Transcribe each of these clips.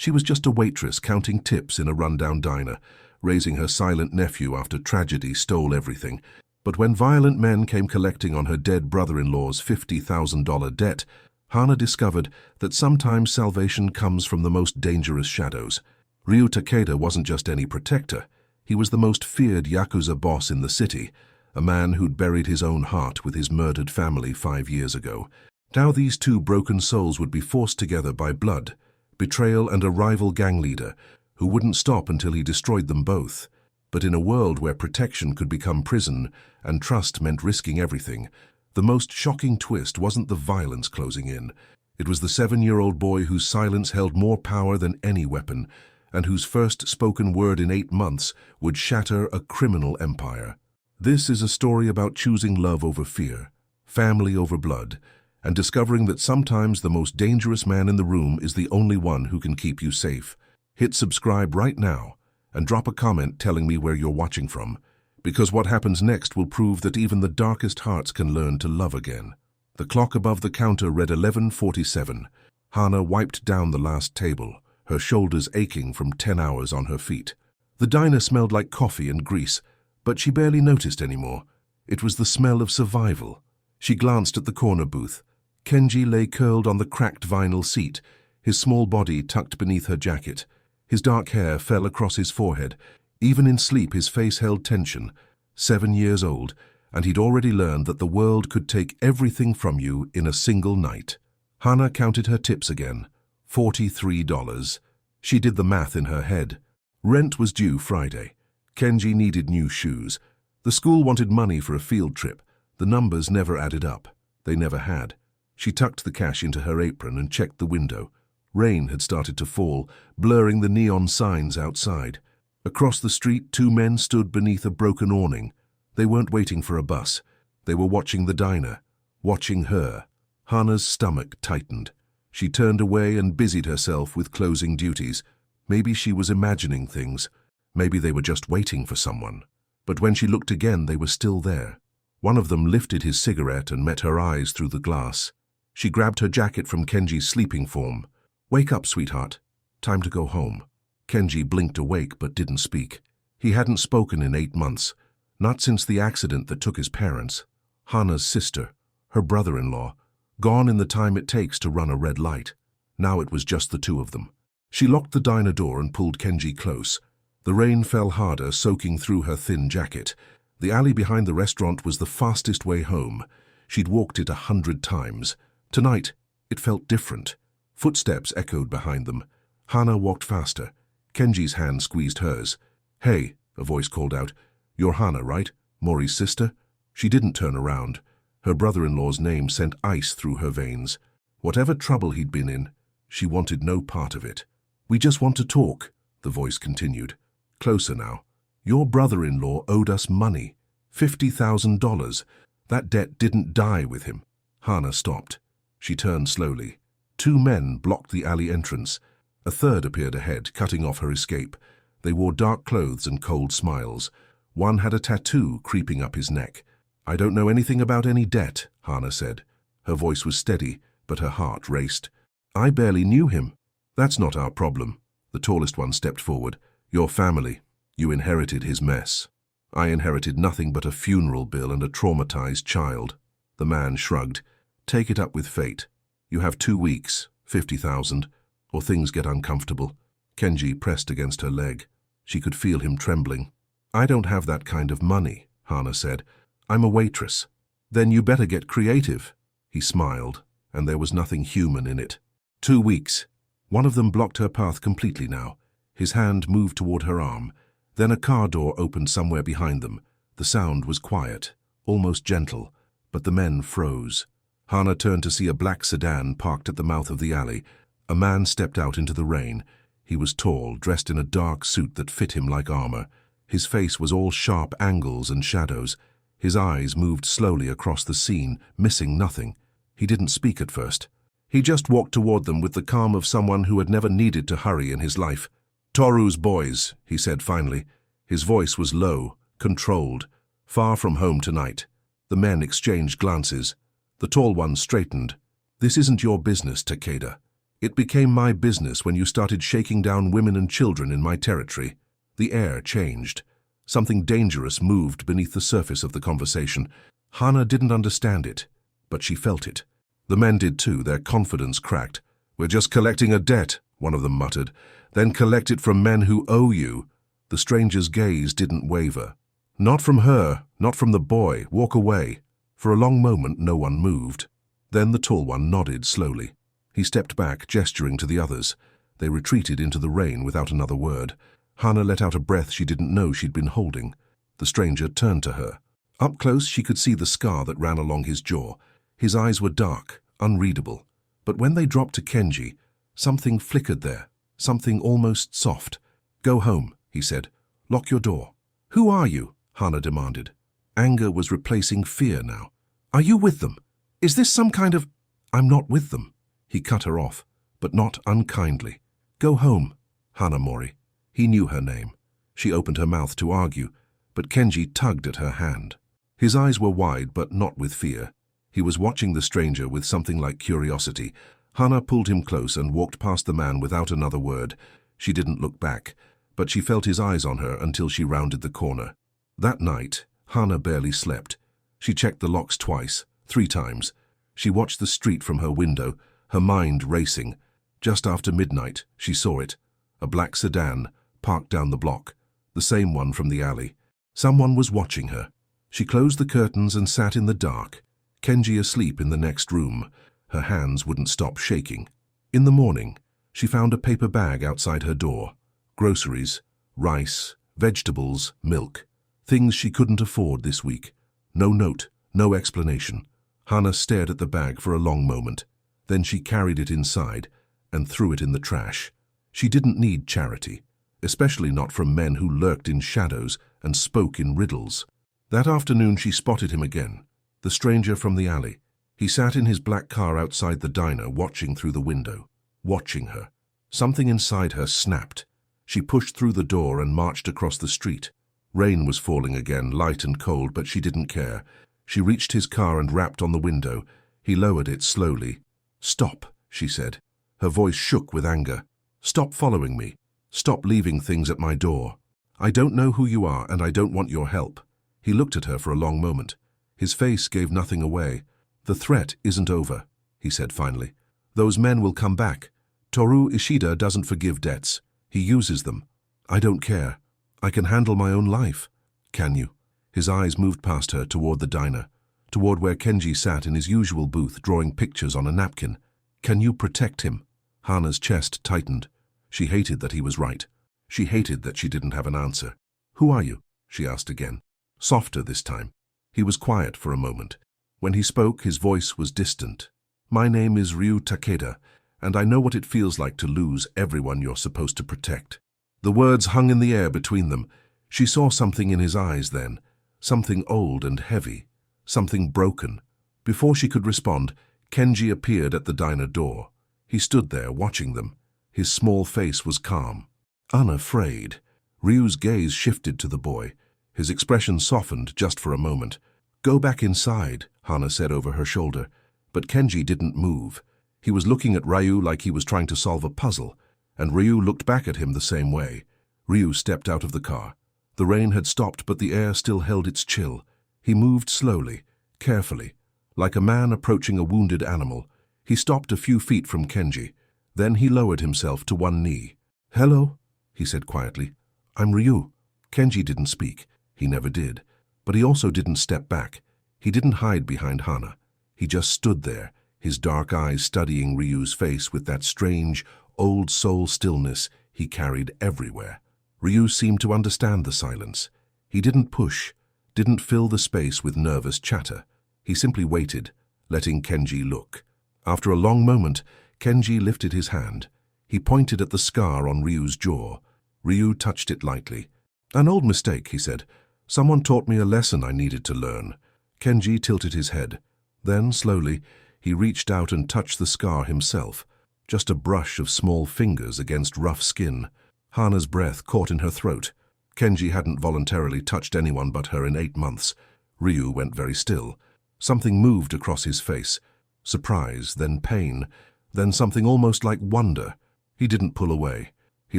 She was just a waitress counting tips in a rundown diner, raising her silent nephew after tragedy stole everything. But when violent men came collecting on her dead brother-in-law's $50,000 debt, Hana discovered that sometimes salvation comes from the most dangerous shadows. Ryu Takeda wasn't just any protector. He was the most feared Yakuza boss in the city, a man who'd buried his own heart with his murdered family 5 years ago. Now these two broken souls would be forced together by blood, betrayal, and a rival gang leader who wouldn't stop until he destroyed them both. But in a world where protection could become prison and trust meant risking everything, the most shocking twist wasn't the violence closing in. It was the 7-year-old boy whose silence held more power than any weapon, and whose first spoken word in 8 months would shatter a criminal empire. This is a story about choosing love over fear, family over blood, and discovering that sometimes the most dangerous man in the room is the only one who can keep you safe. Hit subscribe right now and drop a comment telling me where you're watching from, because what happens next will prove that even the darkest hearts can learn to love again. The clock above the counter read 11:47. Hana wiped down the last table, her shoulders aching from 10 hours on her feet. The diner smelled like coffee and grease, but she barely noticed anymore. It was the smell of survival. She glanced at the corner booth. Kenji lay curled on the cracked vinyl seat, his small body tucked beneath her jacket. His dark hair fell across his forehead. Even in sleep, his face held tension. 7 years old, and he'd already learned that the world could take everything from you in a single night. Hana counted her tips again. $43. She did the math in her head. Rent was due Friday. Kenji needed new shoes. The school wanted money for a field trip. The numbers never added up. They never had. She tucked the cash into her apron and checked the window. Rain had started to fall, blurring the neon signs outside. Across the street, 2 men stood beneath a broken awning. They weren't waiting for a bus. They were watching the diner, watching her. Hana's stomach tightened. She turned away and busied herself with closing duties. Maybe she was imagining things. Maybe they were just waiting for someone. But when she looked again, they were still there. One of them lifted his cigarette and met her eyes through the glass. She grabbed her jacket from Kenji's sleeping form. "Wake up, sweetheart. Time to go home." Kenji blinked awake but didn't speak. He hadn't spoken in 8 months, not since the accident that took his parents. Hana's sister, her brother-in-law, gone in the time it takes to run a red light. Now it was just the 2 of them. She locked the diner door and pulled Kenji close. The rain fell harder, soaking through her thin jacket. The alley behind the restaurant was the fastest way home. She'd walked it 100 times. Tonight, it felt different. Footsteps echoed behind them. Hana walked faster. Kenji's hand squeezed hers. "Hey," a voice called out. "You're Hana, right? Mori's sister?" She didn't turn around. Her brother-in-law's name sent ice through her veins. Whatever trouble he'd been in, she wanted no part of it. "We just want to talk," the voice continued. "Closer now. Your brother-in-law owed us money. $50,000. That debt didn't die with him." Hana stopped. She turned slowly. 2 men blocked the alley entrance. A third appeared ahead, cutting off her escape. They wore dark clothes and cold smiles. One had a tattoo creeping up his neck. "I don't know anything about any debt," Hana said. Her voice was steady, but her heart raced. "I barely knew him." "That's not our problem." The tallest one stepped forward. "Your family. You inherited his mess." "I inherited nothing but a funeral bill and a traumatized child." The man shrugged. "Take it up with fate. You have 2 weeks, 50,000, or things get uncomfortable." Kenji pressed against her leg. She could feel him trembling. "I don't have that kind of money," Hana said. "I'm a waitress." "Then you better get creative." He smiled, and there was nothing human in it. 2 weeks. One of them blocked her path completely now. His hand moved toward her arm. Then a car door opened somewhere behind them. The sound was quiet, almost gentle, but the men froze. Hana turned to see a black sedan parked at the mouth of the alley. A man stepped out into the rain. He was tall, dressed in a dark suit that fit him like armor. His face was all sharp angles and shadows. His eyes moved slowly across the scene, missing nothing. He didn't speak at first. He just walked toward them with the calm of someone who had never needed to hurry in his life. "Toru's boys," he said finally. His voice was low, controlled. "Far from home tonight." The men exchanged glances. The tall one straightened. "This isn't your business, Takeda." It became my business when you started shaking down women and children in my territory. The air changed. Something dangerous moved beneath the surface of the conversation. Hana didn't understand it, but she felt it. The men did too, their confidence cracked. "We're just collecting a debt," one of them muttered. "Then collect it from men who owe you." The stranger's gaze didn't waver. "Not from her, not from the boy. Walk away." For a long moment no one moved. Then the tall one nodded slowly. He stepped back, gesturing to the others. They retreated into the rain without another word. Hana let out a breath she didn't know she'd been holding. The stranger turned to her. Up close she could see the scar that ran along his jaw. His eyes were dark, unreadable. But when they dropped to Kenji, something flickered there, something almost soft. "Go home," he said. "Lock your door." "Who are you?" Hana demanded. Anger was replacing fear now. "Are you with them? Is this some kind of—" "I'm not with them." He cut her off, but not unkindly. "Go home, Hana Mori." He knew her name. She opened her mouth to argue, but Kenji tugged at her hand. His eyes were wide, but not with fear. He was watching the stranger with something like curiosity. Hana pulled him close and walked past the man without another word. She didn't look back, but she felt his eyes on her until she rounded the corner. That night, Hana barely slept. She checked the locks twice, 3 times. She watched the street from her window, her mind racing. Just after midnight, she saw it. A black sedan, parked down the block. The same one from the alley. Someone was watching her. She closed the curtains and sat in the dark. Kenji asleep in the next room. Her hands wouldn't stop shaking. In the morning, she found a paper bag outside her door. Groceries, rice, vegetables, milk. Things she couldn't afford this week. No note, no explanation. Hana stared at the bag for a long moment. Then she carried it inside and threw it in the trash. She didn't need charity, especially not from men who lurked in shadows and spoke in riddles. That afternoon she spotted him again, the stranger from the alley. He sat in his black car outside the diner, watching through the window, watching her. Something inside her snapped. She pushed through the door and marched across the street. Rain was falling again, light and cold, but she didn't care. She reached his car and rapped on the window. He lowered it slowly. "Stop," she said. Her voice shook with anger. "Stop following me. Stop leaving things at my door. I don't know who you are, and I don't want your help." He looked at her for a long moment. His face gave nothing away. "The threat isn't over," he said finally. "Those men will come back. Toru Ishida doesn't forgive debts. He uses them. I don't care. I can handle my own life." "Can you?" His eyes moved past her toward the diner, toward where Kenji sat in his usual booth drawing pictures on a napkin. "Can you protect him?" Hana's chest tightened. She hated that he was right. She hated that she didn't have an answer. "Who are you?" she asked again. Softer this time. He was quiet for a moment. When he spoke, his voice was distant. "My name is Ryu Takeda, and I know what it feels like to lose everyone you're supposed to protect." The words hung in the air between them. She saw something in his eyes then, something old and heavy, something broken. Before she could respond, Kenji appeared at the diner door. He stood there, watching them. His small face was calm, unafraid. Ryu's gaze shifted to the boy. His expression softened just for a moment. "Go back inside," Hana said over her shoulder. But Kenji didn't move. He was looking at Ryu like he was trying to solve a puzzle, and Ryu looked back at him the same way. Ryu stepped out of the car. The rain had stopped, but the air still held its chill. He moved slowly, carefully, like a man approaching a wounded animal. He stopped a few feet from Kenji. Then he lowered himself to one knee. "Hello," he said quietly. "I'm Ryu." Kenji didn't speak. He never did. But he also didn't step back. He didn't hide behind Hana. He just stood there, his dark eyes studying Ryu's face with that strange, old soul stillness he carried everywhere. Ryu seemed to understand the silence. He didn't push, didn't fill the space with nervous chatter. He simply waited, letting Kenji look. After a long moment, Kenji lifted his hand. He pointed at the scar on Ryu's jaw. Ryu touched it lightly. "An old mistake," he said. "Someone taught me a lesson I needed to learn." Kenji tilted his head. Then, slowly, he reached out and touched the scar himself. Just a brush of small fingers against rough skin. Hana's breath caught in her throat. Kenji hadn't voluntarily touched anyone but her in 8 months. Ryu went very still. Something moved across his face. Surprise, then pain, Then something almost like wonder. He didn't pull away. He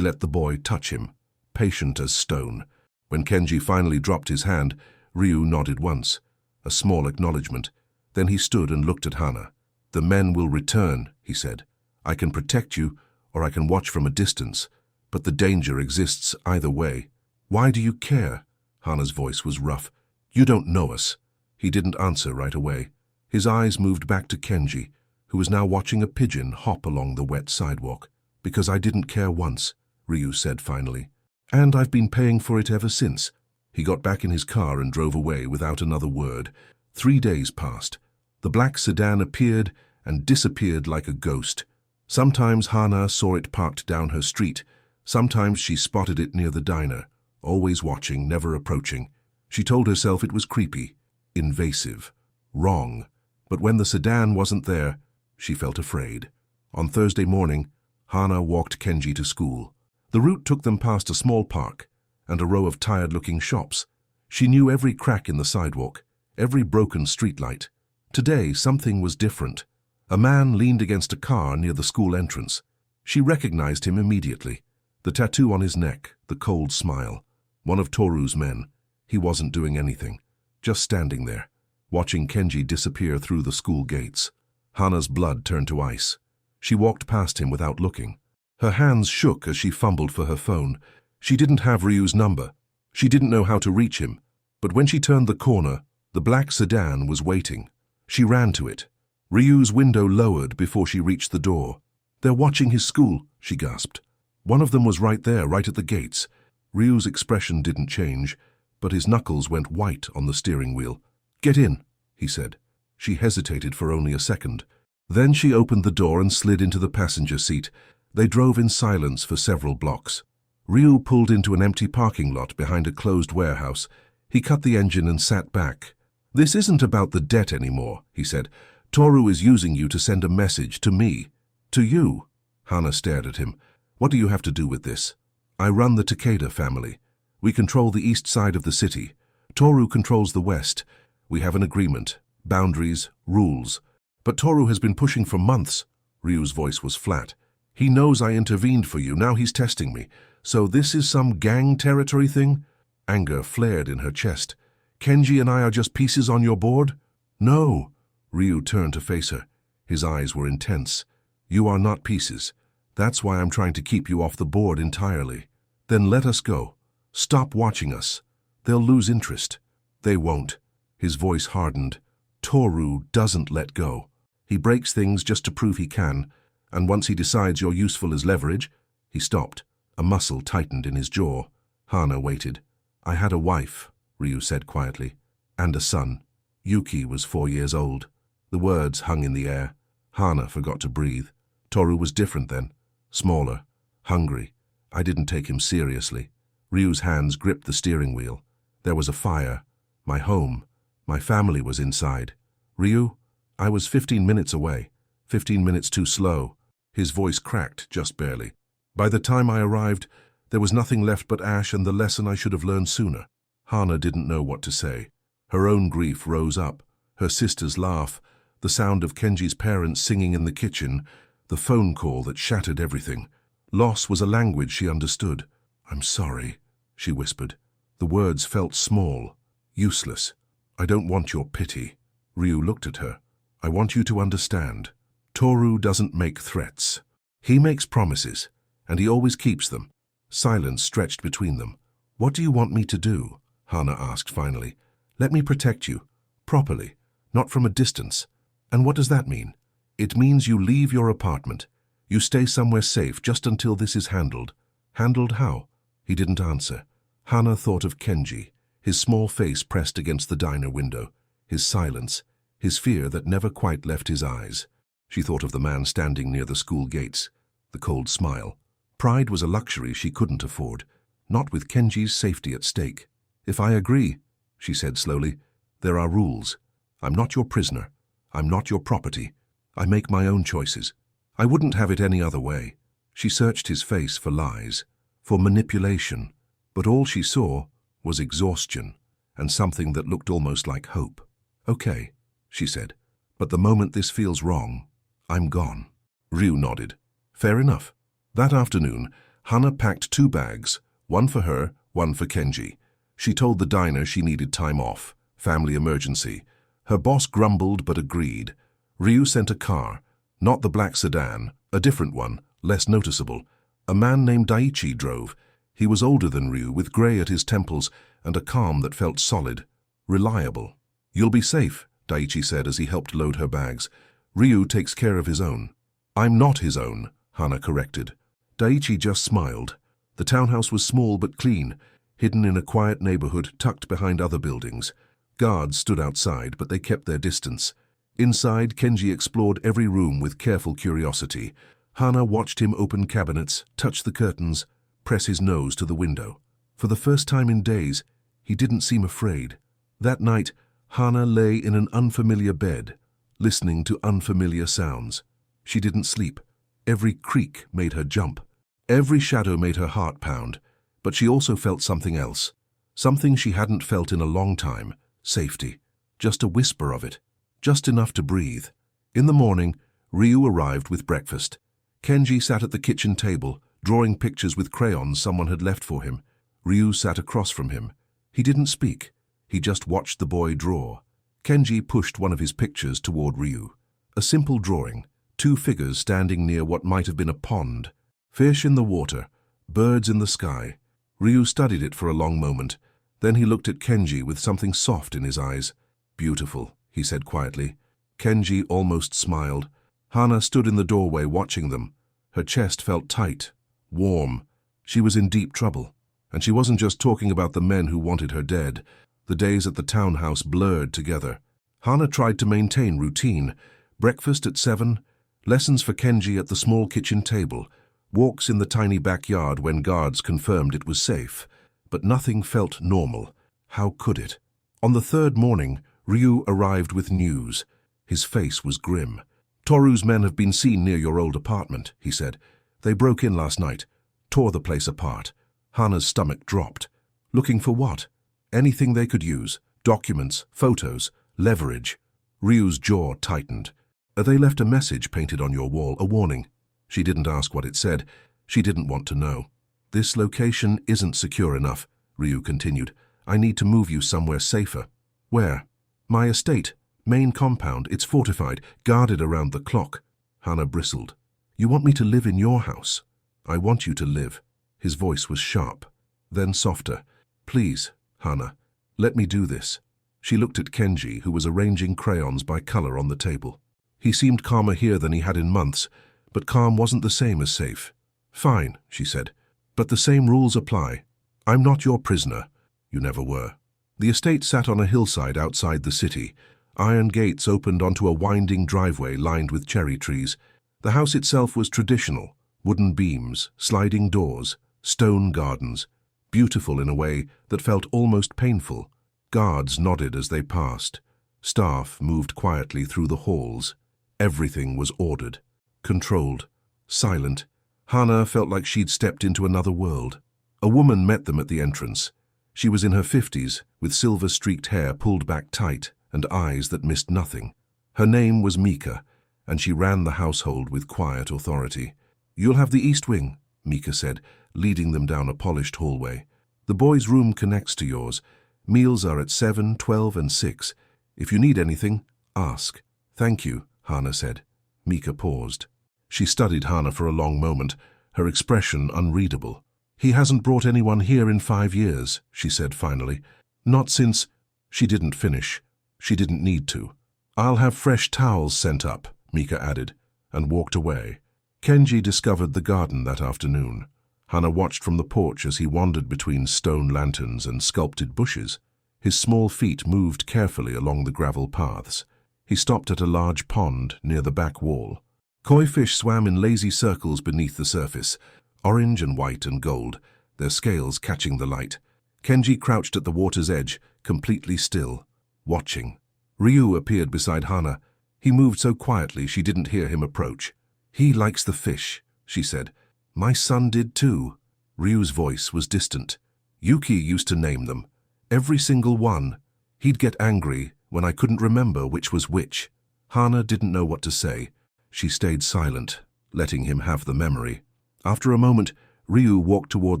let the boy touch him, patient as stone. When Kenji finally dropped his hand, Ryu nodded once, a small acknowledgement. Then he stood and looked at Hana. "The men will return," he said. "I can protect you, or I can watch from a distance, but the danger exists either way." "Why do you care?" Hana's voice was rough. "You don't know us." He didn't answer right away. His eyes moved back to Kenji, who was now watching a pigeon hop along the wet sidewalk. "Because I didn't care once," Ryu said finally. "And I've been paying for it ever since." He got back in his car and drove away without another word. 3 days passed. The black sedan appeared and disappeared like a ghost. Sometimes Hana saw it parked down her street. Sometimes she spotted it near the diner, always watching, never approaching. She told herself it was creepy, invasive, wrong. But when the sedan wasn't there, she felt afraid. On Thursday morning, Hana walked Kenji to school. The route took them past a small park and a row of tired-looking shops. She knew every crack in the sidewalk, every broken streetlight. Today, something was different. A man leaned against a car near the school entrance. She recognized him immediately. The tattoo on his neck, the cold smile. One of Toru's men. He wasn't doing anything, just standing there, watching Kenji disappear through the school gates. Hana's blood turned to ice. She walked past him without looking. Her hands shook as she fumbled for her phone. She didn't have Ryu's number. She didn't know how to reach him. But when she turned the corner, the black sedan was waiting. She ran to it. Ryu's window lowered before she reached the door. "They're watching his school," she gasped. One of them was right there, right at the gates. Ryu's expression didn't change, but his knuckles went white on the steering wheel. "Get in," he said. She hesitated for only a second. Then she opened the door and slid into the passenger seat. They drove in silence for several blocks. Ryu pulled into an empty parking lot behind a closed warehouse. He cut the engine and sat back. "This isn't about the debt anymore," he said. "Toru is using you to send a message to me." "To you?" Hana stared at him. "What do you have to do with this?" "I run the Takeda family. We control the east side of the city. Toru controls the west. We have an agreement, boundaries, rules. But Toru has been pushing for months." Ryu's voice was flat. "He knows I intervened for you. Now he's testing me. So this is some gang territory thing?" Anger flared in her chest. "Kenji and I are just pieces on your board?" "No." Ryu turned to face her. His eyes were intense. "You are not pieces. That's why I'm trying to keep you off the board entirely. Then let us go. Stop watching us. They'll lose interest." "They won't." His voice hardened. "Toru doesn't let go. He breaks things just to prove he can, and once he decides you're useful as leverage..." He stopped. A muscle tightened in his jaw. Hana waited. "I had a wife," Ryu said quietly, "and a son. Yuki was 4 years old." The words hung in the air. Hana forgot to breathe. Toru was different then. Smaller, hungry. I didn't take him seriously. Ryu's hands gripped the steering wheel. There was a fire. My home. My family was inside. "Ryu, I was 15 minutes away. 15 minutes too slow." His voice cracked, just barely. "By the time I arrived, there was nothing left but ash and the lesson I should have learned sooner." Hana didn't know what to say. Her own grief rose up. Her sister's laugh, the sound of Kenji's parents singing in the kitchen, the phone call that shattered everything. Loss was a language she understood. "I'm sorry," she whispered. The words felt small, useless. "I don't want your pity." Ryu looked at her. "I want you to understand. Toru doesn't make threats. He makes promises, and he always keeps them." Silence stretched between them. "What do you want me to do?" Hana asked finally. "Let me protect you, properly, not from a distance." "And what does that mean?" "It means you leave your apartment. You stay somewhere safe just until this is handled." "Handled how?" He didn't answer. Hana thought of Kenji, his small face pressed against the diner window, his silence, his fear that never quite left his eyes. She thought of the man standing near the school gates, the cold smile. Pride was a luxury she couldn't afford, not with Kenji's safety at stake. "If I agree," she said slowly, "there are rules. I'm not your prisoner. I'm not your property. I make my own choices. I wouldn't have it any other way." She searched his face for lies, for manipulation, but all she saw was exhaustion and something that looked almost like hope. "Okay," she said, "but the moment this feels wrong, I'm gone." Ryu nodded. Fair enough. That afternoon, Hana packed 2 bags, one for her, one for Kenji. She told the diner she needed time off, family emergency. Her boss grumbled but agreed. Ryu sent a car, not the black sedan, a different one, less noticeable. A man named Daichi drove. He was older than Ryu, with grey at his temples and a calm that felt solid, reliable. You'll be safe, Daichi said as he helped load her bags. Ryu takes care of his own. I'm not his own, Hana corrected. Daichi just smiled. The townhouse was small but clean, hidden in a quiet neighborhood tucked behind other buildings. Guards stood outside, but they kept their distance. Inside, Kenji explored every room with careful curiosity. Hana watched him open cabinets, touch the curtains, press his nose to the window. For the first time in days, he didn't seem afraid. That night, Hana lay in an unfamiliar bed, listening to unfamiliar sounds. She didn't sleep. Every creak made her jump. Every shadow made her heart pound. But she also felt something else. Something she hadn't felt in a long time. Safety. Just a whisper of it. Just enough to breathe. In the morning, Ryu arrived with breakfast. Kenji sat at the kitchen table, drawing pictures with crayons someone had left for him. Ryu sat across from him. He didn't speak. He just watched the boy draw. Kenji pushed one of his pictures toward Ryu. A simple drawing. 2 figures standing near what might have been a pond. Fish in the water, birds in the sky. Ryu studied it for a long moment. Then he looked at Kenji with something soft in his eyes. Beautiful, he said quietly. Kenji almost smiled. Hana stood in the doorway watching them. Her chest felt tight, warm. She was in deep trouble. And she wasn't just talking about the men who wanted her dead. The days at the townhouse blurred together. Hana tried to maintain routine. Breakfast at 7, lessons for Kenji at the small kitchen table, walks in the tiny backyard when guards confirmed it was safe. But nothing felt normal. How could it? On the 3rd morning, Ryu arrived with news. His face was grim. Toru's men have been seen near your old apartment, he said. They broke in last night, tore the place apart. Hana's stomach dropped. Looking for what? Anything they could use. Documents, photos, leverage. Ryu's jaw tightened. They left a message painted on your wall, a warning. She didn't ask what it said. She didn't want to know. This location isn't secure enough, Ryu continued. I need to move you somewhere safer. Where? My estate. Main compound. It's fortified, guarded around the clock. Hana bristled. You want me to live in your house? I want you to live. His voice was sharp, then softer. Please, Hana, let me do this. She looked at Kenji, who was arranging crayons by color on the table. He seemed calmer here than he had in months, but calm wasn't the same as safe. Fine, she said, but the same rules apply. I'm not your prisoner. You never were. The estate sat on a hillside outside the city. Iron gates opened onto a winding driveway lined with cherry trees. The house itself was traditional. Wooden beams, sliding doors, stone gardens. Beautiful in a way that felt almost painful. Guards nodded as they passed. Staff moved quietly through the halls. Everything was ordered, controlled, silent. Hana felt like she'd stepped into another world. A woman met them at the entrance. She was in her 50s, with silver-streaked hair pulled back tight and eyes that missed nothing. Her name was Mika, and she ran the household with quiet authority. You'll have the east wing, Mika said, leading them down a polished hallway. The boys' room connects to yours. Meals are at 7, 12, and 6. If you need anything, ask. Thank you, Hana said. Mika paused. She studied Hana for a long moment, her expression unreadable. He hasn't brought anyone here in 5 years, she said finally. Not since... She didn't finish. She didn't need to. I'll have fresh towels sent up, Mika added, and walked away. Kenji discovered the garden that afternoon. Hana watched from the porch as he wandered between stone lanterns and sculpted bushes. His small feet moved carefully along the gravel paths. He stopped at a large pond near the back wall. Koi fish swam in lazy circles beneath the surface, orange and white and gold, their scales catching the light. Kenji crouched at the water's edge, completely still, watching. Ryu appeared beside Hana. He moved so quietly she didn't hear him approach. He likes the fish, she said. My son did too. Ryu's voice was distant. Yuki used to name them. Every single one. He'd get angry when I couldn't remember which was which. Hana didn't know what to say. She stayed silent, letting him have the memory. After a moment, Ryu walked toward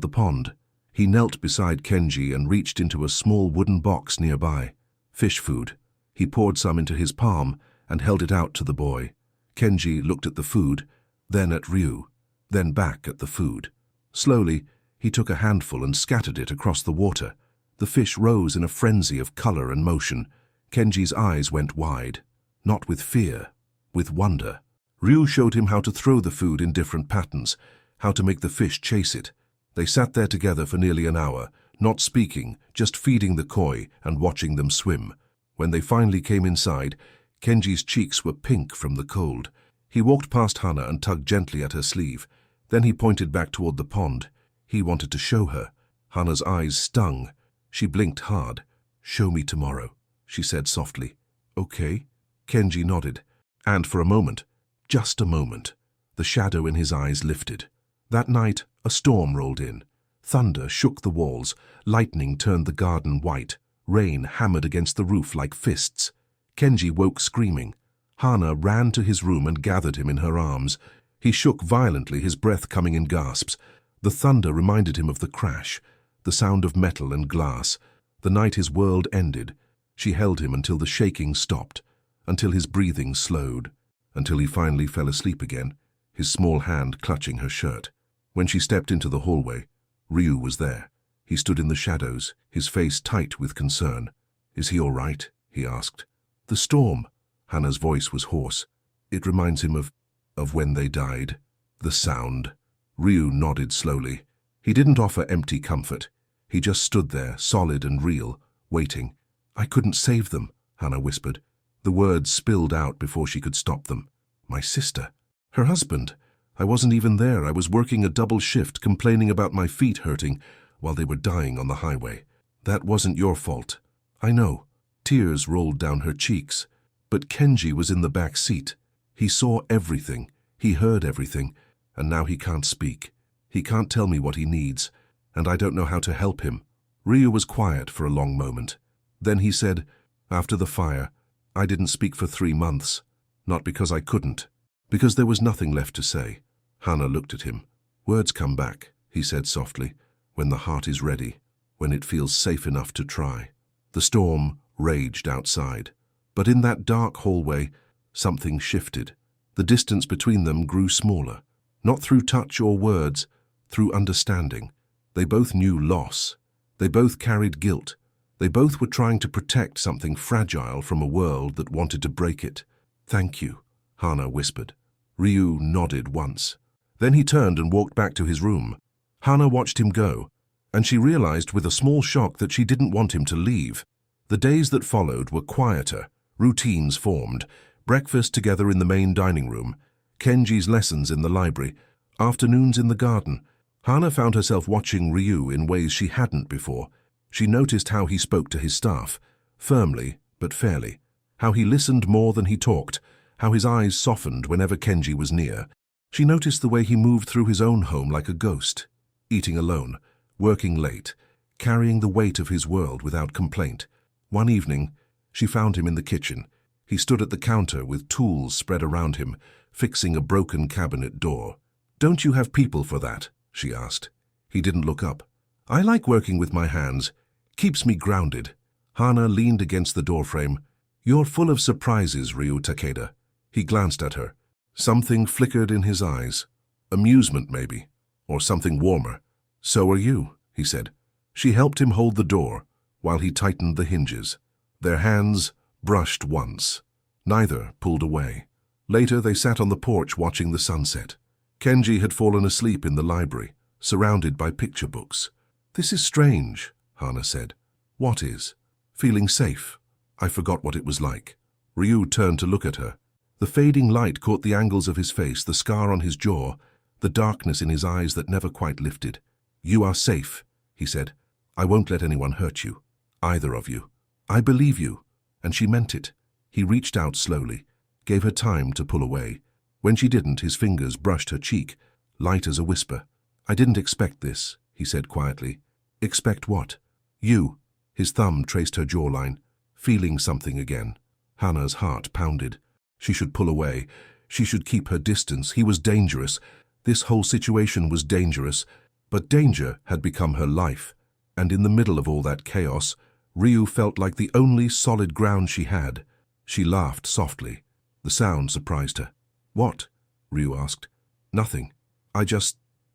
the pond. He knelt beside Kenji and reached into a small wooden box nearby. Fish food. He poured some into his palm and held it out to the boy. Kenji looked at the food, then at Ryu, then back at the food. Slowly, he took a handful and scattered it across the water. The fish rose in a frenzy of color and motion. Kenji's eyes went wide, not with fear, with wonder. Ryu showed him how to throw the food in different patterns, how to make the fish chase it. They sat there together for nearly an hour, not speaking, just feeding the koi and watching them swim. When they finally came inside, Kenji's cheeks were pink from the cold. He walked past Hana and tugged gently at her sleeve. Then he pointed back toward the pond. He wanted to show her. Hana's eyes stung. She blinked hard. "Show me tomorrow," she said softly. "Okay." Kenji nodded. And for a moment, just a moment, the shadow in his eyes lifted. That night, a storm rolled in. Thunder shook the walls. Lightning turned the garden white. Rain hammered against the roof like fists. Kenji woke screaming. Hana ran to his room and gathered him in her arms. He shook violently, his breath coming in gasps. The thunder reminded him of the crash, the sound of metal and glass. The night his world ended. She held him until the shaking stopped, until his breathing slowed, until he finally fell asleep again, his small hand clutching her shirt. When she stepped into the hallway, Ryu was there. He stood in the shadows, his face tight with concern. "Is he all right?" he asked. "The storm." Hana's voice was hoarse. "It reminds him of when they died." The sound. Ryu nodded slowly. He didn't offer empty comfort. He just stood there, solid and real, waiting. "I couldn't save them," Hana whispered. The words spilled out before she could stop them. "My sister. Her husband. I wasn't even there. I was working a double shift, complaining about my feet hurting while they were dying on the highway. That wasn't your fault. I know." Tears rolled down her cheeks. But Kenji was in the back seat. He saw everything. He heard everything. And now he can't speak. He can't tell me what he needs. And I don't know how to help him. Ryu was quiet for a long moment. Then he said, "After the fire, I didn't speak for 3 months. Not because I couldn't. Because there was nothing left to say." Hana looked at him. "Words come back," he said softly, "when the heart is ready, when it feels safe enough to try." The storm raged outside. But in that dark hallway, something shifted. The distance between them grew smaller. Not through touch or words, through understanding. They both knew loss. They both carried guilt. They both were trying to protect something fragile from a world that wanted to break it. "Thank you," Hana whispered. Ryu nodded once. Then he turned and walked back to his room. Hana watched him go, and she realized with a small shock that she didn't want him to leave. The days that followed were quieter. Routines formed. Breakfast together in the main dining room. Kenji's lessons in the library. Afternoons in the garden. Hana found herself watching Ryu in ways she hadn't before. She noticed how he spoke to his staff, firmly but fairly. How he listened more than he talked. How his eyes softened whenever Kenji was near. She noticed the way he moved through his own home like a ghost. Eating alone, working late, carrying the weight of his world without complaint. One evening, she found him in the kitchen. He stood at the counter with tools spread around him, fixing a broken cabinet door. "Don't you have people for that?" she asked. He didn't look up. "I like working with my hands. Keeps me grounded." Hana leaned against the doorframe. "You're full of surprises, Ryu Takeda." He glanced at her. Something flickered in his eyes. Amusement, maybe, or something warmer. "So are you," he said. She helped him hold the door while he tightened the hinges. Their hands brushed once. Neither pulled away. Later, they sat on the porch watching the sunset. Kenji had fallen asleep in the library, surrounded by picture books. "This is strange," Hana said. "What is?" "Feeling safe. I forgot what it was like." Ryu turned to look at her. The fading light caught the angles of his face, the scar on his jaw, the darkness in his eyes that never quite lifted. "You are safe," he said. "I won't let anyone hurt you. Either of you. I believe you." And she meant it. He reached out slowly, gave her time to pull away. When she didn't, his fingers brushed her cheek, light as a whisper. "I didn't expect this," he said quietly. "Expect what?" "You." His thumb traced her jawline, feeling something again. Hana's heart pounded. She should pull away. She should keep her distance. He was dangerous. This whole situation was dangerous, but danger had become her life. And in the middle of all that chaos, Ryu felt like the only solid ground she had. She laughed softly. The sound surprised her. "What?" Ryu asked. "Nothing.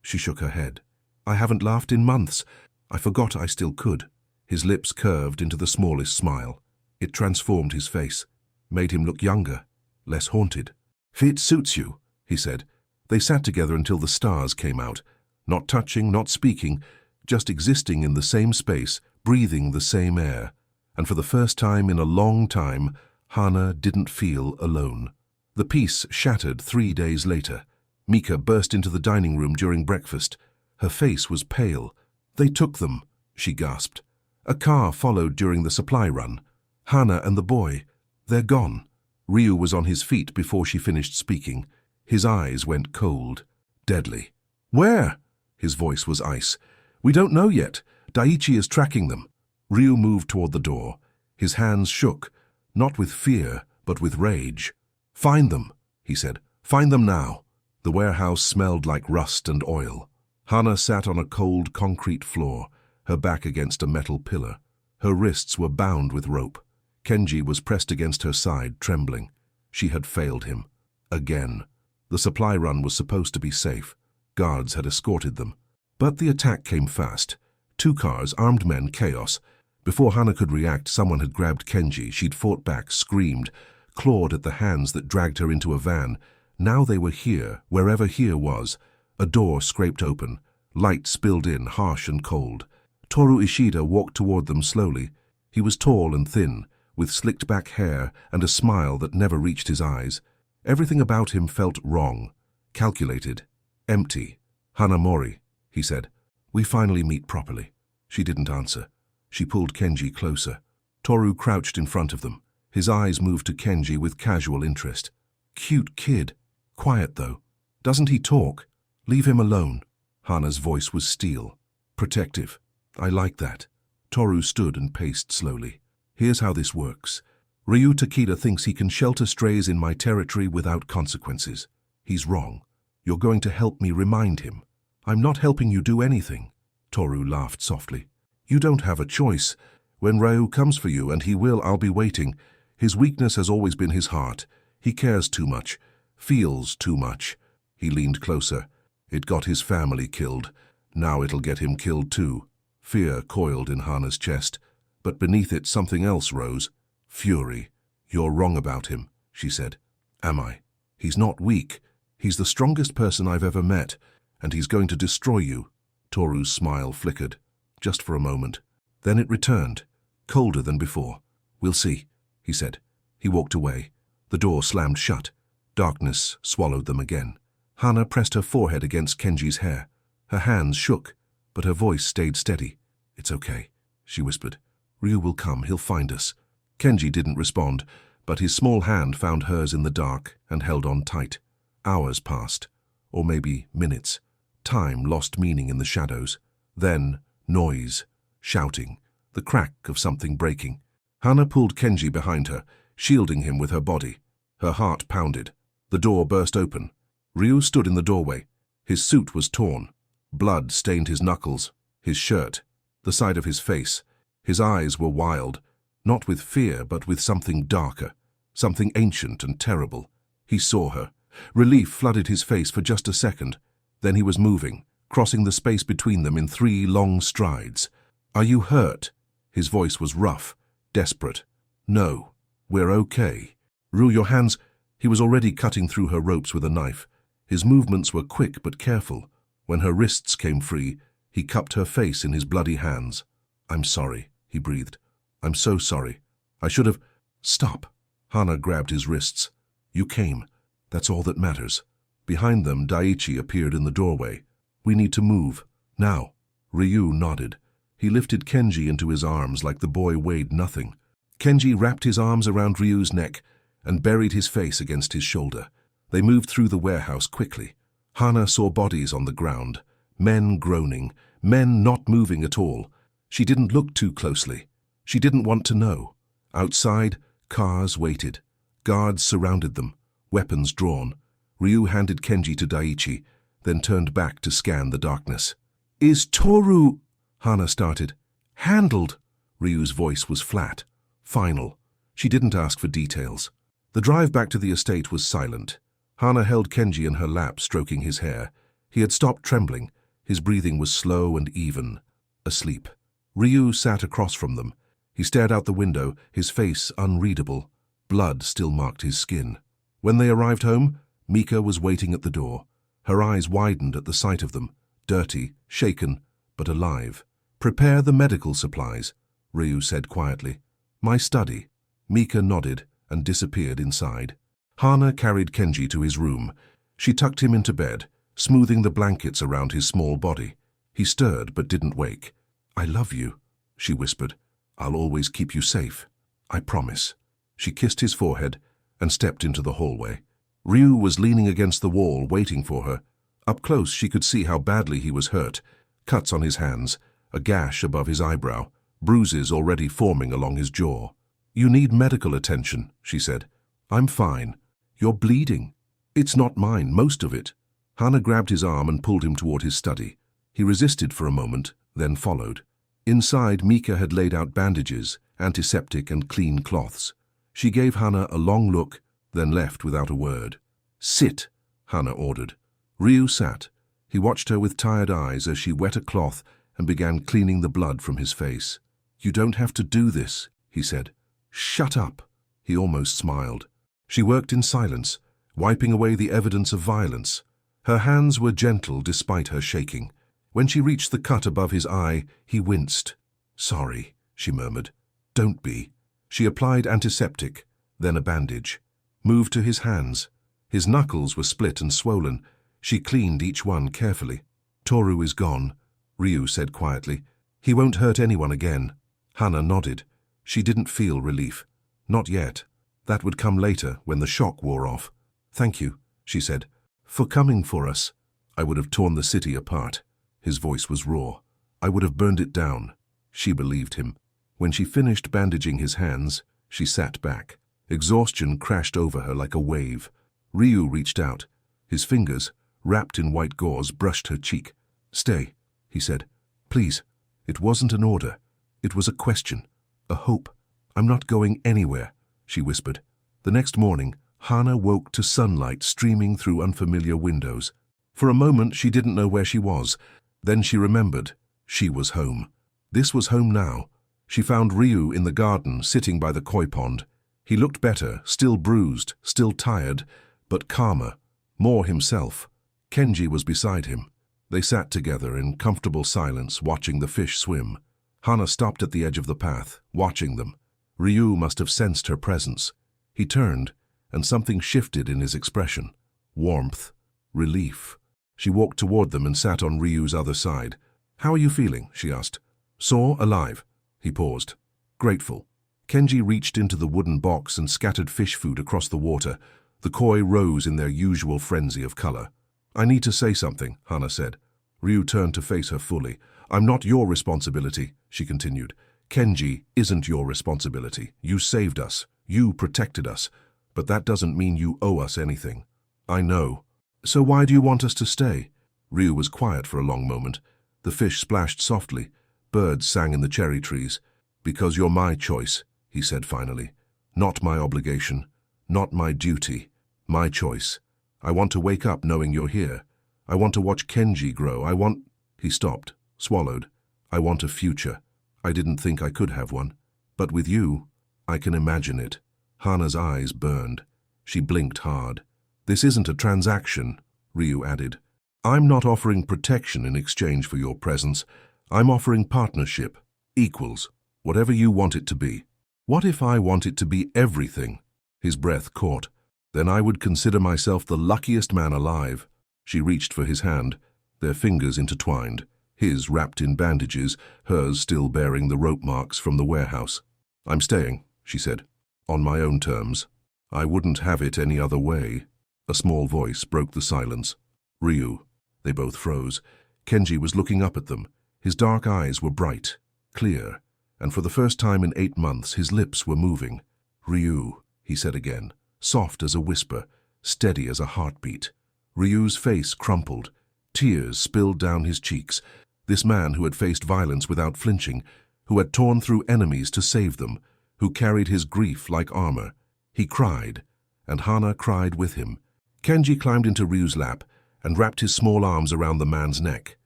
She shook her head. "I haven't laughed in months. I forgot I still could." His lips curved into the smallest smile. It transformed his face, made him look younger, less haunted. "It suits you," he said. They sat together until the stars came out, not touching, not speaking, just existing in the same space, breathing the same air. And for the first time in a long time, Hana didn't feel alone. The peace shattered 3 days later. Mika burst into the dining room during breakfast. Her face was pale. "They took them," she gasped. "A car followed during the supply run. Hana and the boy, they're gone." Ryu was on his feet before she finished speaking. His eyes went cold, deadly. "Where?" His voice was ice. "We don't know yet. Daiichi is tracking them." Ryu moved toward the door. His hands shook, not with fear, but with rage. "Find them," he said. "Find them now." The warehouse smelled like rust and oil. Hana sat on a cold concrete floor, her back against a metal pillar. Her wrists were bound with rope. Kenji was pressed against her side, trembling. She had failed him. Again. The supply run was supposed to be safe. Guards had escorted them. But the attack came fast. 2 cars, armed men, chaos. Before Hana could react, someone had grabbed Kenji. She'd fought back, screamed, clawed at the hands that dragged her into a van. Now they were here, wherever here was. A door scraped open. Light spilled in, harsh and cold. Toru Ishida walked toward them slowly. He was tall and thin, with slicked-back hair and a smile that never reached his eyes. Everything about him felt wrong, calculated, empty. "Hanamori," he said. "We finally meet properly." She didn't answer. She pulled Kenji closer. Toru crouched in front of them. His eyes moved to Kenji with casual interest. "Cute kid. Quiet, though. Doesn't he talk? Leave him alone." Hana's voice was steel, protective. "I like that." Toru stood and paced slowly. "Here's how this works. Ryu Takeda thinks he can shelter strays in my territory without consequences. He's wrong. You're going to help me remind him." "I'm not helping you do anything." Toru laughed softly. "You don't have a choice. When Ryu comes for you, and he will, I'll be waiting. His weakness has always been his heart. He cares too much, feels too much." He leaned closer. "It got his family killed. Now it'll get him killed too." Fear coiled in Hana's chest, but beneath it something else rose. Fury. "You're wrong about him," she said. "Am I? He's not weak. He's the strongest person I've ever met, and he's going to destroy you." Toru's smile flickered, just for a moment. Then it returned, colder than before. "We'll see," he said. He walked away. The door slammed shut. Darkness swallowed them again. Hana pressed her forehead against Kenji's hair. Her hands shook, but her voice stayed steady. "It's okay," she whispered. "Ryu will come. He'll find us." Kenji didn't respond, but his small hand found hers in the dark and held on tight. Hours passed, or maybe minutes. Time lost meaning in the shadows. Then, noise, shouting, the crack of something breaking. Hana pulled Kenji behind her, shielding him with her body. Her heart pounded. The door burst open. Ryu stood in the doorway. His suit was torn. Blood stained his knuckles, his shirt, the side of his face. His eyes were wild, not with fear, but with something darker, something ancient and terrible. He saw her. Relief flooded his face for just a second. Then he was moving, crossing the space between them in 3 long strides. "Are you hurt?" His voice was rough, desperate. "No, we're okay." "Rule your hands." He was already cutting through her ropes with a knife. His movements were quick but careful. When her wrists came free, he cupped her face in his bloody hands. "I'm sorry," he breathed. "I'm so sorry. I should have—" "Stop." Hana grabbed his wrists. "You came. That's all that matters." Behind them, Daiichi appeared in the doorway. "We need to move. Now." Ryu nodded. He lifted Kenji into his arms like the boy weighed nothing. Kenji wrapped his arms around Ryu's neck and buried his face against his shoulder. They moved through the warehouse quickly. Hana saw bodies on the ground, men groaning, men not moving at all. She didn't look too closely. She didn't want to know. Outside, cars waited. Guards surrounded them, weapons drawn. Ryu handed Kenji to Daichi, then turned back to scan the darkness. "Is Toru—" Hana started. "Handled?" Ryu's voice was flat, final. She didn't ask for details. The drive back to the estate was silent. Hana held Kenji in her lap, stroking his hair. He had stopped trembling. His breathing was slow and even. Asleep. Ryu sat across from them. He stared out the window, his face unreadable. Blood still marked his skin. When they arrived home, Mika was waiting at the door. Her eyes widened at the sight of them, dirty, shaken, but alive. "Prepare the medical supplies," Ryu said quietly. "My study." Mika nodded and disappeared inside. Hana carried Kenji to his room. She tucked him into bed, smoothing the blankets around his small body. He stirred but didn't wake. "I love you," she whispered. "I'll always keep you safe. I promise." She kissed his forehead and stepped into the hallway. Ryu was leaning against the wall, waiting for her. Up close, she could see how badly he was hurt. Cuts on his hands, a gash above his eyebrow, bruises already forming along his jaw. "You need medical attention," she said. "I'm fine. You're bleeding." "It's not mine, most of it." Hana grabbed his arm and pulled him toward his study. He resisted for a moment, then followed. Inside, Mika had laid out bandages, antiseptic and clean cloths. She gave Hana a long look, then left without a word. "Sit," Hana ordered. Ryu sat. He watched her with tired eyes as she wet a cloth and began cleaning the blood from his face. "You don't have to do this," he said. "Shut up." He almost smiled. She worked in silence, wiping away the evidence of violence. Her hands were gentle despite her shaking. When she reached the cut above his eye, he winced. "Sorry," she murmured. "Don't be." She applied antiseptic, then a bandage. Moved to his hands. His knuckles were split and swollen. She cleaned each one carefully. "Toru is gone," Ryu said quietly. "He won't hurt anyone again." Hana nodded. She didn't feel relief. Not yet. That would come later, when the shock wore off. "Thank you," she said, "for coming for us." "I would have torn the city apart." His voice was raw. "I would have burned it down." She believed him. When she finished bandaging his hands, she sat back. Exhaustion crashed over her like a wave. Ryu reached out. His fingers, wrapped in white gauze, brushed her cheek. "Stay," he said. "Please." It wasn't an order. It was a question, a hope. "I'm not going anywhere," she whispered. The next morning, Hana woke to sunlight streaming through unfamiliar windows. For a moment, she didn't know where she was. Then she remembered. She was home. This was home now. She found Ryu in the garden, sitting by the koi pond. He looked better, still bruised, still tired, but calmer, more himself. Kenji was beside him. They sat together in comfortable silence, watching the fish swim. Hana stopped at the edge of the path, watching them. Ryu must have sensed her presence. He turned, and something shifted in his expression. Warmth, relief. She walked toward them and sat on Ryu's other side. "How are you feeling?" she asked. "Sore, alive?" He paused. "Grateful." Kenji reached into the wooden box and scattered fish food across the water. The koi rose in their usual frenzy of color. "I need to say something," Hana said. Ryu turned to face her fully. "I'm not your responsibility," she continued. "Kenji isn't your responsibility. You saved us. You protected us. But that doesn't mean you owe us anything." "I know." "So why do you want us to stay?" Ryu was quiet for a long moment. The fish splashed softly. Birds sang in the cherry trees. "Because you're my choice," he said finally. "Not my obligation. Not my duty. My choice. I want to wake up knowing you're here. I want to watch Kenji grow. I want—" He stopped, swallowed. "I want a future. I didn't think I could have one. But with you, I can imagine it." Hana's eyes burned. She blinked hard. "This isn't a transaction," Ryu added. "I'm not offering protection in exchange for your presence. I'm offering partnership, equals, whatever you want it to be." "What if I want it to be everything?" His breath caught. "Then I would consider myself the luckiest man alive." She reached for his hand, their fingers intertwined, his wrapped in bandages, hers still bearing the rope marks from the warehouse. "I'm staying," she said, "on my own terms. I wouldn't have it any other way." A small voice broke the silence. "Ryu." They both froze. Kenji was looking up at them. His dark eyes were bright, clear, and for the first time in 8 months his lips were moving. "Ryu," he said again, soft as a whisper. steady as a heartbeat. Ryu's face crumpled. Tears spilled down his cheeks. This man who had faced violence without flinching, who had torn through enemies to save them, who carried his grief like armor. He cried, and Hana cried with him. Kenji climbed into Ryu's lap and wrapped his small arms around the man's neck.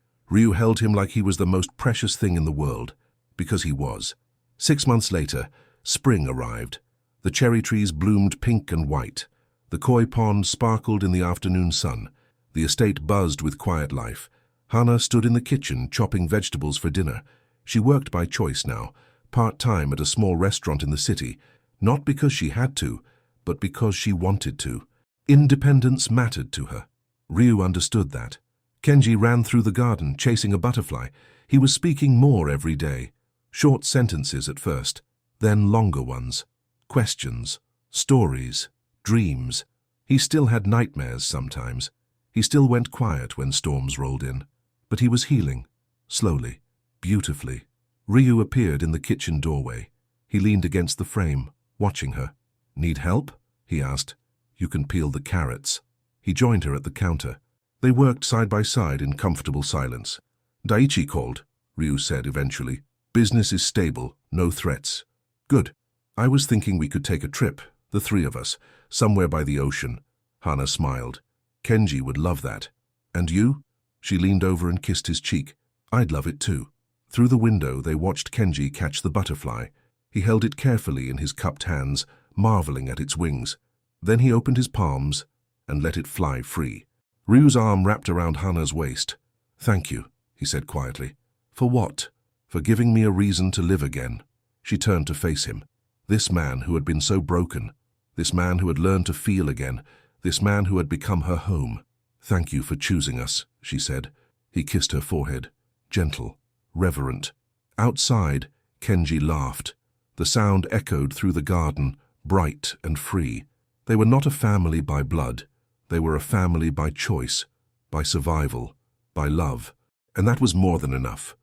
Ryu held him like he was the most precious thing in the world, because he was. 6 months later, spring arrived. The cherry trees bloomed pink and white. The koi pond sparkled in the afternoon sun. The estate buzzed with quiet life. Hana stood in the kitchen chopping vegetables for dinner. She worked by choice now, part-time at a small restaurant in the city, not because she had to, but because she wanted to. Independence mattered to her. Ryu understood that. Kenji ran through the garden, chasing a butterfly. He was speaking more every day. Short sentences at first, then longer ones. Questions, stories, dreams. He still had nightmares sometimes. He still went quiet when storms rolled in. But he was healing, slowly, beautifully. Ryu appeared in the kitchen doorway. He leaned against the frame, watching her. "Need help?" he asked. "You can peel the carrots." He joined her at the counter. They worked side by side in comfortable silence. "Daichi called," Ryu said eventually. "Business is stable, no threats." "Good. I was thinking we could take a trip, the three of us, somewhere by the ocean." Hana smiled. "Kenji would love that." "And you?" She leaned over and kissed his cheek. "I'd love it too." Through the window, they watched Kenji catch the butterfly. He held it carefully in his cupped hands, marveling at its wings. Then he opened his palms and let it fly free. Ryu's arm wrapped around Hana's waist. "Thank you," he said quietly. "For what?" "For giving me a reason to live again." She turned to face him. This man who had been so broken, this man who had learned to feel again, this man who had become her home. "Thank you for choosing us," she said. He kissed her forehead, gentle, reverent. Outside, Kenji laughed. The sound echoed through the garden, bright and free. They were not a family by blood. They were a family by choice, by survival, by love. And that was more than enough.